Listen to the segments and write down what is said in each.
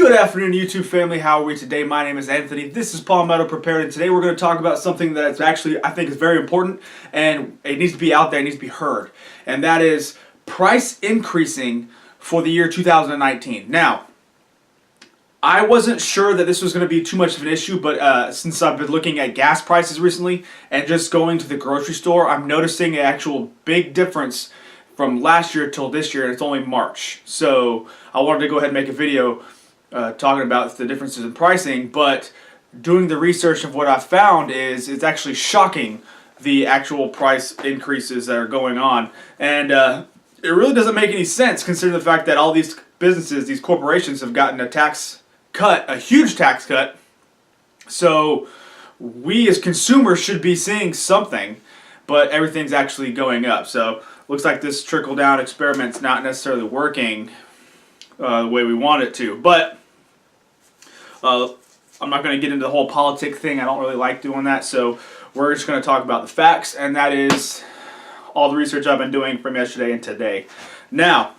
Good afternoon, YouTube family. How are we today? My name is Anthony. This is Palmetto Prepared, and today we're going to talk about something that's actually, I think, is very important, and it needs to be out there, it needs to be heard, and that is price increasing for the year 2019. Now, I wasn't sure that this was going to be too much of an issue, but since I've been looking at gas prices recently and just going to the grocery store, I'm noticing an actual big difference from last year till this year, and it's only March. So I wanted to go ahead and make a video talking about the differences in pricing, but doing the research of what I found is it's actually shocking, the actual price increases that are going on. And it really doesn't make any sense considering the fact that all these businesses, these corporations have gotten a tax cut, a huge tax cut. So we as consumers should be seeing something, but everything's actually going up. So looks like this trickle-down experiment's not necessarily working the way we want it to. But I'm not going to get into the whole politic thing. I don't really like doing that. So we're just going to talk about the facts, and that is all the research I've been doing from yesterday and today. Now,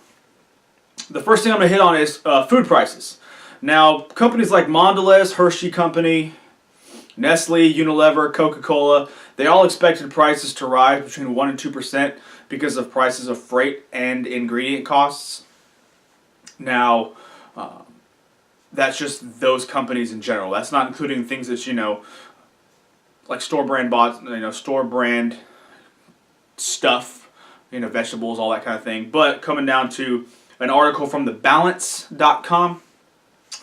the first thing I'm going to hit on is food prices. Now, companies like Mondelez, Hershey Company, Nestle, Unilever, Coca-Cola, they all expected prices to rise between 1% and 2% because of prices of freight and ingredient costs. Now, that's just those companies in general. That's not including things that, like store brand stuff, vegetables, all that kind of thing. But coming down to an article from thebalance.com,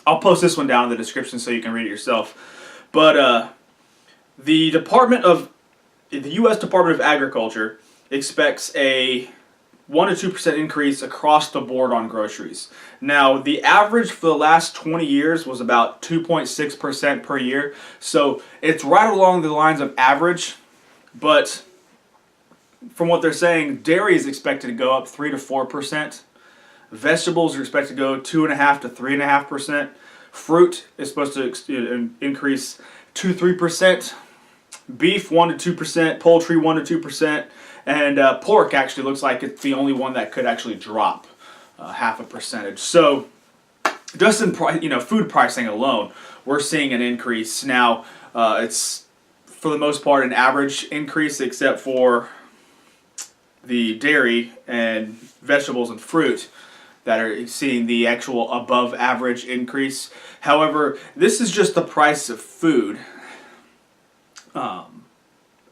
I'll post this one down in the description so you can read it yourself. But the U.S. Department of Agriculture expects a 1% to 2% increase across the board on groceries. Now, the average for the last 20 years was about 2.6% per year. So it's right along the lines of average. But from what they're saying, dairy is expected to go up 3% to 4%. Vegetables are expected to go 2.5% to 3.5%. Fruit is supposed to increase 2 to 3%. Beef 1% to 2%. Poultry 1% to 2%. And pork actually looks like it's the only one that could actually drop 0.5%. So just in food pricing alone, we're seeing an increase. Now, it's for the most part an average increase, except for the dairy and vegetables and fruit that are seeing the actual above average increase. However, this is just the price of food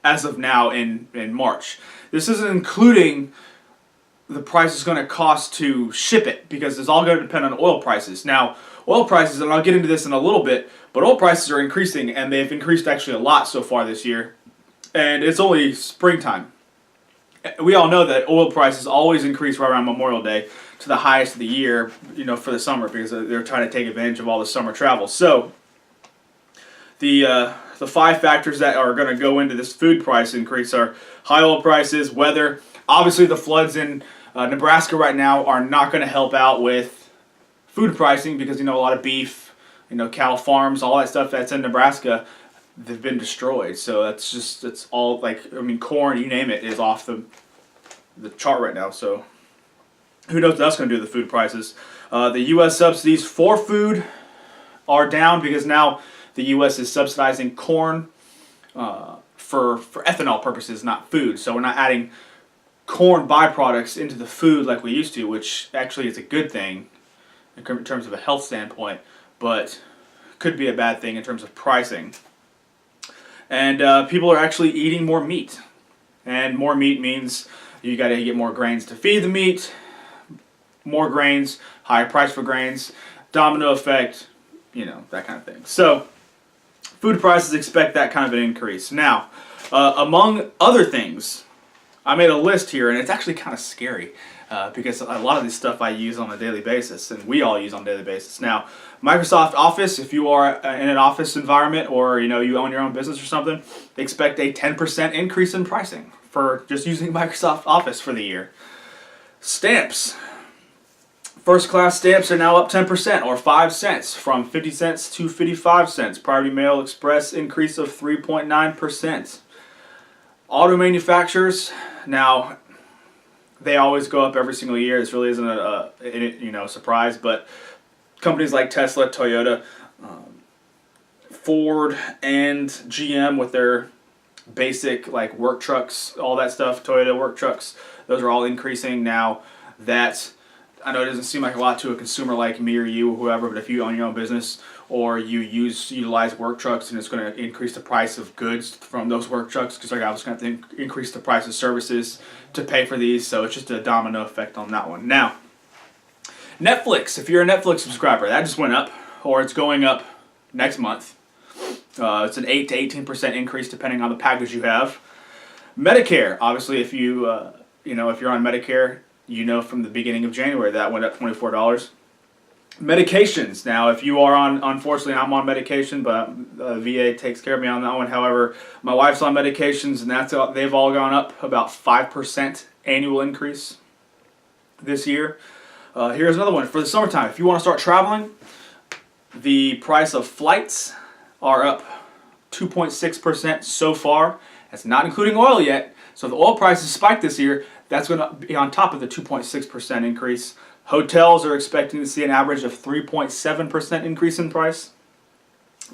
as of now in March. This isn't including the price it's going to cost to ship it, because it's all going to depend on oil prices. Now, oil prices, and I'll get into this in a little bit, but oil prices are increasing, and they've increased actually a lot so far this year, and it's only springtime. We all know that oil prices always increase right around Memorial Day to the highest of the year, for the summer, because they're trying to take advantage of all the summer travel. So the 5 factors that are going to go into this food price increase are high oil prices, weather. Obviously, the floods in Nebraska right now are not going to help out with food pricing, because a lot of beef, cattle farms, all that stuff that's in Nebraska, they've been destroyed. So it's all corn, you name it, is off the chart right now. So who knows what that's going to do to the food prices. The U.S. subsidies for food are down, because now the U.S. is subsidizing corn for ethanol purposes, not food. So we're not adding corn byproducts into the food like we used to, which actually is a good thing in terms of a health standpoint, but could be a bad thing in terms of pricing. And people are actually eating more meat. And more meat means you got to get more grains to feed the meat. More grains, higher price for grains, domino effect, that kind of thing. So food prices expect that kind of an increase. Now, among other things, I made a list here, and it's actually kind of scary because a lot of this stuff I use on a daily basis, and we all use on a daily basis. Now, Microsoft Office, if you are in an office environment, or you own your own business or something, expect a 10% increase in pricing for just using Microsoft Office for the year. Stamps. First class stamps are now up 10%, or 5 cents, from 50 cents to 55 cents. Priority Mail Express increase of 3.9%. Auto manufacturers, now they always go up every single year. This really isn't a surprise, but companies like Tesla, Toyota, Ford, and GM with their basic like work trucks, all that stuff, Toyota work trucks, those are all increasing now. That I know it doesn't seem like a lot to a consumer like me or you or whoever, but if you own your own business or you utilize work trucks, and it's going to increase the price of goods from those work trucks, because they're obviously going to increase the price of services to pay for these. So it's just a domino effect on that one. Now, Netflix, if you're a Netflix subscriber, that just went up, or it's going up next month. It's an 8 to 18% increase depending on the package you have. Medicare, obviously, if you if you're on Medicare, from the beginning of January that went up $24. Medications, now if you are on, unfortunately I'm on medication, but VA takes care of me on that one. However, my wife's on medications, and they've all gone up about 5% annual increase this year. Here's another one for the summertime. If you want to start traveling, the price of flights are up 2.6% so far. That's not including oil yet. So if the oil prices spike this year, that's going to be on top of the 2.6% increase. Hotels are expecting to see an average of 3.7% increase in price.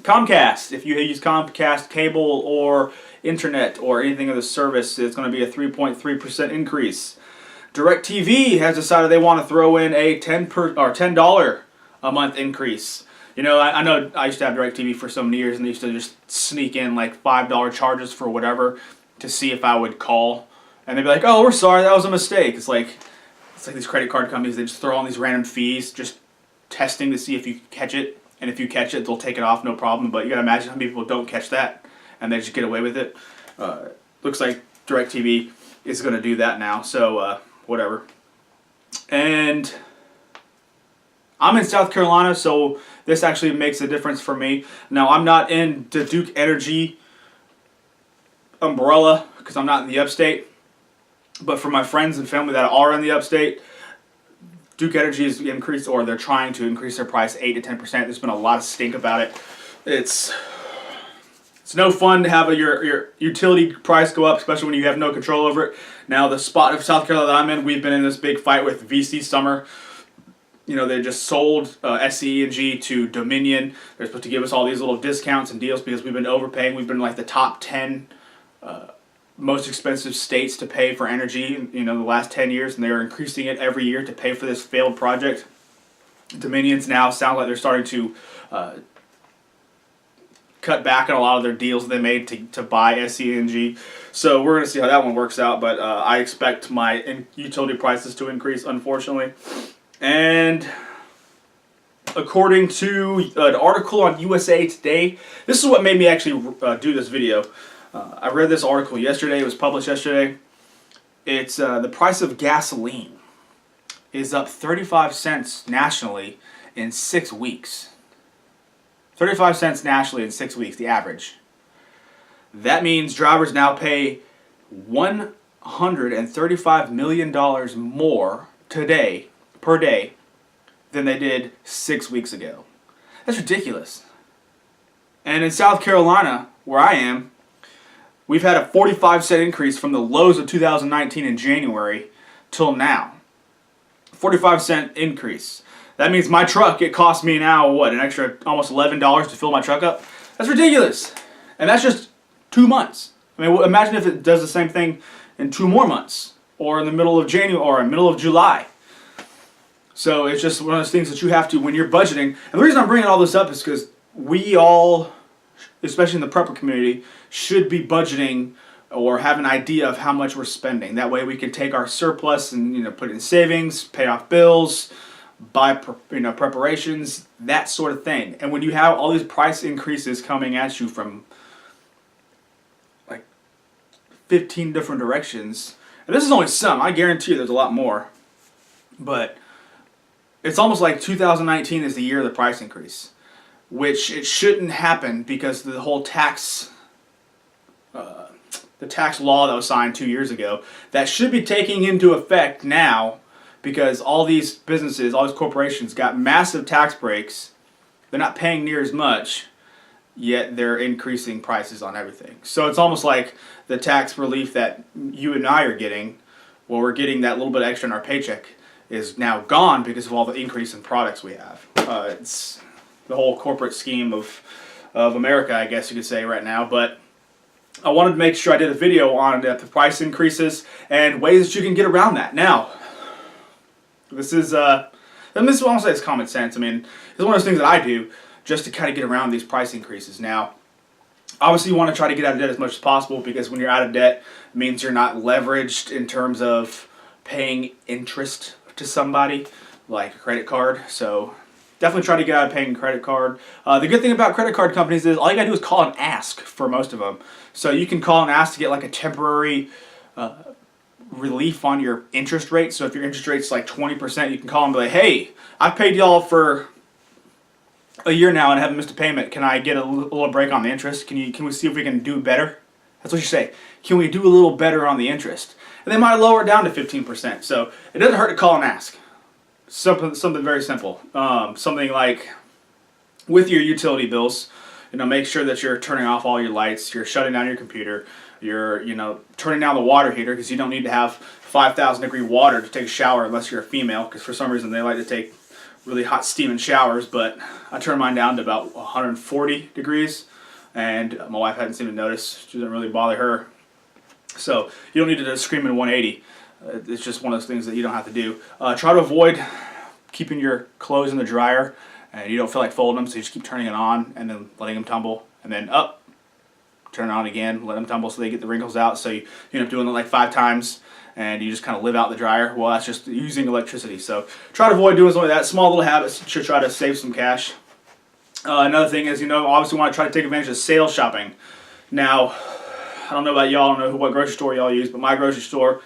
Comcast, if you use Comcast cable or internet or anything of the service, it's going to be a 3.3% increase. DirecTV has decided they want to throw in a $10 a month increase. I know I used to have DirecTV for so many years, and they used to just sneak in like $5 charges for whatever to see if I would call. And they'd be like, "Oh, we're sorry, that was a mistake." It's like these credit card companies, they just throw on these random fees, just testing to see if you catch it. And if you catch it, they'll take it off, no problem. But you gotta imagine how many people don't catch that, and they just get away with it. Looks like DirecTV is gonna do that now, so whatever. And I'm in South Carolina, so this actually makes a difference for me. Now, I'm not in the Duke Energy umbrella because I'm not in the upstate. But for my friends and family that are in the upstate, Duke Energy has increased, or they're trying to increase their price 8 to 10%. There's been a lot of stink about it. It's no fun to have your utility price go up, especially when you have no control over it. Now, the spot of South Carolina that I'm in, we've been in this big fight with VC Summer. They just sold SCE&G to Dominion. They're supposed to give us all these little discounts and deals because we've been overpaying. We've been like the top 10 most expensive states to pay for energy, the last 10 years, and they're increasing it every year to pay for this failed project. Dominion's now sound like they're starting to cut back on a lot of their deals they made to buy SCE&G. So we're going to see how that one works out, but I expect my utility prices to increase, unfortunately. And according to an article on USA Today, this is what made me actually do this video. I read this article yesterday. It was published yesterday. It's the price of gasoline is up 35 cents nationally in 6 weeks. 35 cents nationally in 6 weeks, the average. That means drivers now pay $135 million more today, per day, than they did 6 weeks ago. That's ridiculous. And in South Carolina, where I am, we've had a 45-cent increase from the lows of 2019 in January till now. 45-cent increase. That means my truck, it costs me now, an extra almost $11 to fill my truck up? That's ridiculous. And that's just 2 months. I mean, imagine if it does the same thing in 2 more months, or in the middle of January, or in the middle of July. So it's just one of those things that you have to, when you're budgeting. And the reason I'm bringing all this up is because we all, especially in the prepper community, should be budgeting or have an idea of how much we're spending. That way we can take our surplus and put it in savings, pay off bills, buy preparations, that sort of thing. And when you have all these price increases coming at you from like 15 different directions, and this is only some, I guarantee you there's a lot more, but it's almost like 2019 is the year of the price increase, which it shouldn't happen because the whole tax law that was signed 2 years ago, that should be taking into effect now, because all these businesses, all these corporations got massive tax breaks. They're not paying near as much, yet they're increasing prices on everything. So it's almost like the tax relief that you and I are getting, well, we're getting that little bit extra in our paycheck, is now gone because of all the increase in products we have. It's the whole corporate scheme of America, I guess you could say right now. But I wanted to make sure I did a video on the price increases and ways that you can get around that. Now, this is what I'll say is common sense. I mean, it's one of those things that I do just to kind of get around these price increases. Now, obviously you want to try to get out of debt as much as possible, because when you're out of debt, it means you're not leveraged in terms of paying interest to somebody like a credit card. So definitely try to get out of paying a credit card. The good thing about credit card companies is all you gotta do is call and ask for most of them. So you can call and ask to get like a temporary relief on your interest rate. So if your interest rate's like 20%, you can call and be like, hey, I've paid y'all for a year now and I haven't missed a payment. Can I get a little break on the interest? Can we see if we can do better? That's what you say. Can we do a little better on the interest? And they might lower it down to 15%. So it doesn't hurt to call and ask. Something very simple. Something like with your utility bills, make sure that you're turning off all your lights, you're shutting down your computer, you're turning down the water heater, because you don't need to have 5,000 degree water to take a shower unless you're a female, because for some reason they like to take really hot steaming showers. But I turn mine down to about 140 degrees, and my wife hadn't seemed to notice. She doesn't really bother her. So you don't need to scream in 180. It's just one of those things that you don't have to do. Try to avoid keeping your clothes in the dryer, and you don't feel like folding them, so you just keep turning it on and then letting them tumble, and then up, turn it on again, let them tumble so they get the wrinkles out. So you end up doing it like 5 times, and you just kind of live out the dryer. Well, that's just using electricity. So try to avoid doing something like that. Small little habits should try to save some cash. Another thing is, obviously want to try to take advantage of sales shopping. Now, I don't know about y'all, I don't know what grocery store y'all use, but my grocery store,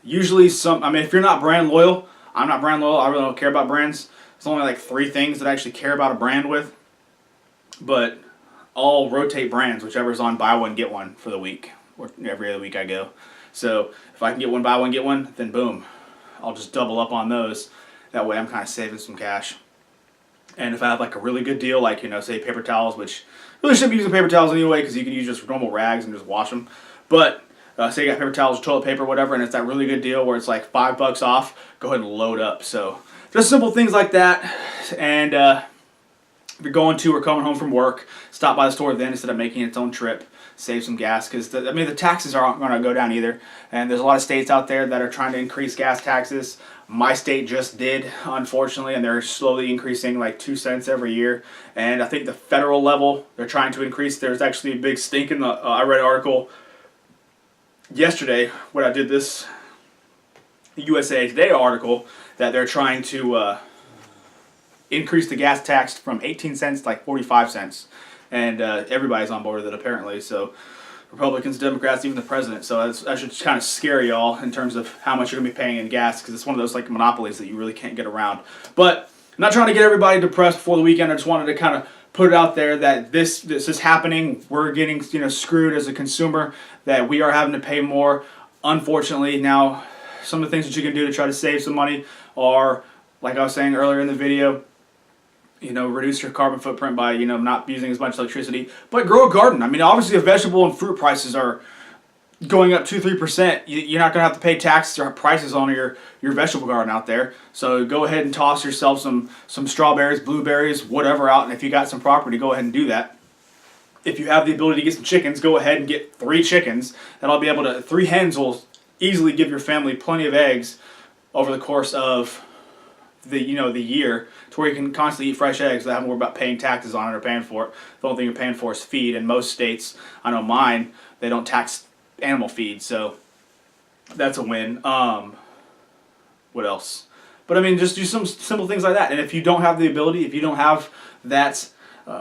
usually if you're not brand loyal, I'm not brand loyal, I really don't care about brands. There's only like 3 things that I actually care about a brand with. But I'll rotate brands, whichever's on buy one, get one for the week, or every other week I go. So if I can get one, buy one, get one, then boom, I'll just double up on those. That way I'm kind of saving some cash. And if I have like a really good deal, like, say paper towels, which really shouldn't be using paper towels anyway, because you can use just normal rags and just wash them. But say you got paper towels, toilet paper, whatever, and it's that really good deal where it's like $5 off, go ahead and load up. So just simple things like that. And if you're going to or coming home from work, stop by the store then instead of making its own trip. Save some gas, because the taxes aren't going to go down either. And there's a lot of states out there that are trying to increase gas taxes. My state just did, unfortunately, and they're slowly increasing like 2 cents every year. And I think the federal level, they're trying to increase. There's actually a big stink in the, I read an article yesterday when I did this USA Today article, that they're trying to increase the gas tax from 18 cents to like 45 cents. And everybody's on board with it apparently. So Republicans, Democrats, even the president. So that should kind of scare y'all in terms of how much you're going to be paying in gas, because it's one of those like monopolies that you really can't get around. But I'm not trying to get everybody depressed before the weekend. I just wanted to kind of put it out there that this is happening. We're getting screwed as a consumer, that we are having to pay more. Unfortunately, now some of the things that you can do to try to save some money are, like I was saying earlier in the video, reduce your carbon footprint by, not using as much electricity. But grow a garden. I mean, obviously if vegetable and fruit prices are going up 2-3%, you're not going to have to pay taxes or prices on your vegetable garden out there. So go ahead and toss yourself some strawberries, blueberries, whatever out. And if you got some property, go ahead and do that. If you have the ability to get some chickens, go ahead and get 3 chickens. 3 hens will easily give your family plenty of eggs over the course of the year, to where you can constantly eat fresh eggs without having to worry about paying taxes on it or paying for it. The only thing you're paying for is feed. In most states, I know mine, they don't tax animal feed, so that's a win. What else? But I mean, just do some simple things like that. And if you don't have the ability, if you don't have that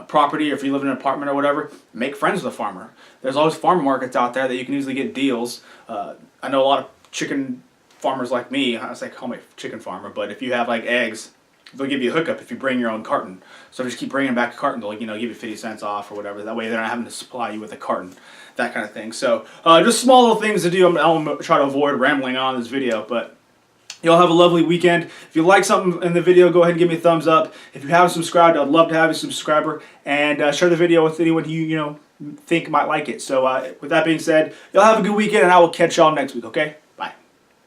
property, or if you live in an apartment or whatever, make friends with a farmer. There's always farm markets out there that you can easily get deals. I know a lot of chicken farmers like me. I say call me a chicken farmer, but if you have like eggs, they'll give you a hookup if you bring your own carton. So just keep bringing back a carton, they'll give you 50 cents off or whatever. That way they're not having to supply you with a carton, that kind of thing. So just small little things to do. I'll try to avoid rambling on this video, but y'all have a lovely weekend. If you like something in the video, go ahead and give me a thumbs up. If you haven't subscribed, I'd love to have you subscriber, and share the video with anyone who you think might like it. So with that being said, y'all have a good weekend, and I will catch y'all next week, okay?